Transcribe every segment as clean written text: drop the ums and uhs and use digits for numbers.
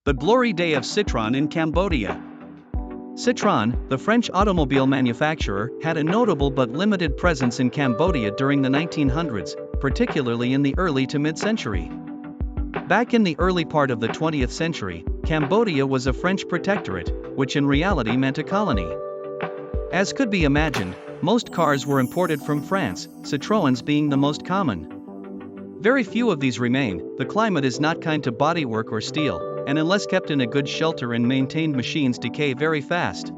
The glory day of Citroën in Cambodia. Citroën, the French automobile manufacturer, had a notable but limited presence in Cambodia during the 1900s, particularly in the early to mid-century. Back in the early part of the 20th century, Cambodia was a French protectorate, which in reality meant a colony. As could be imagined, most cars were imported from France, Citroëns being the most common. Very few of these remain. The climate is not kind to bodywork or steel, and unless kept in a good shelter and maintained, machines decay very fast.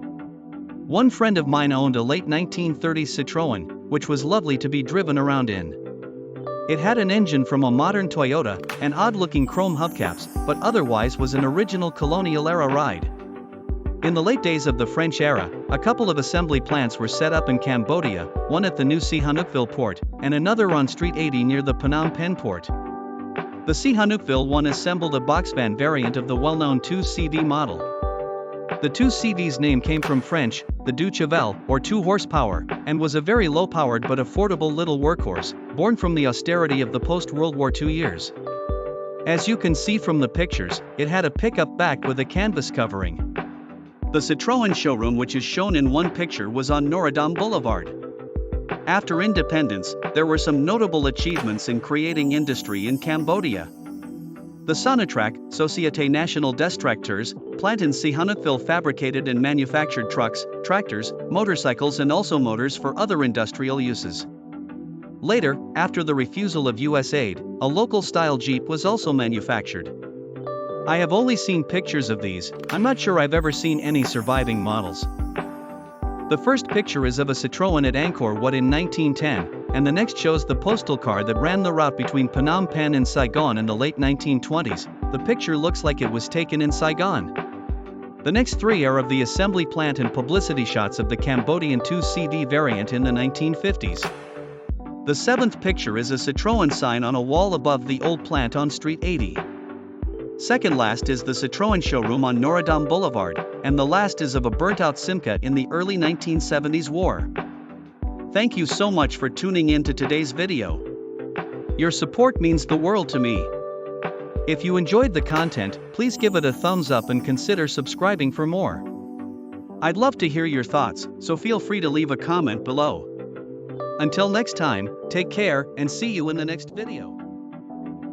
One friend of mine owned a late 1930s Citroën, which was lovely to be driven around in. It had an engine from a modern Toyota, and odd-looking chrome hubcaps, but otherwise was an original colonial-era ride. In the late days of the French era, a couple of assembly plants were set up in Cambodia, one at the new Sihanoukville port, and another on Street 80 near the Phnom Penh port. The Sihanoukville one assembled a boxvan variant of the well-known 2CV model. The 2CV's name came from French, the deux cheval, or 2 horsepower, and was a very low-powered but affordable little workhorse, born from the austerity of the post-World War II years. As you can see from the pictures, it had a pickup back with a canvas covering. The Citroën showroom, which is shown in one picture, was on Norodom Boulevard. After independence, there were some notable achievements in creating industry in Cambodia. The Sonatrach, Société Nationale des Tracteurs, plant in Sihanoukville fabricated and manufactured trucks, tractors, motorcycles and also motors for other industrial uses. Later, after the refusal of US aid, a local-style Jeep was also manufactured. I have only seen pictures of these. I'm not sure I've ever seen any surviving models. The first picture is of a Citroën at Angkor Wat in 1910, and the next shows the postal car that ran the route between Phnom Penh and Saigon in the late 1920s. The picture looks like it was taken in Saigon. The next three are of the assembly plant and publicity shots of the Cambodian 2CV variant in the 1950s. The seventh picture is a Citroën sign on a wall above the old plant on Street 80. Second last is the Citroën showroom on Norodom Boulevard, and the last is of a burnt-out Simca in the early 1970s war. Thank you so much for tuning in to today's video. Your support means the world to me. If you enjoyed the content, please give it a thumbs up and consider subscribing for more. I'd love to hear your thoughts, so feel free to leave a comment below. Until next time, take care and see you in the next video.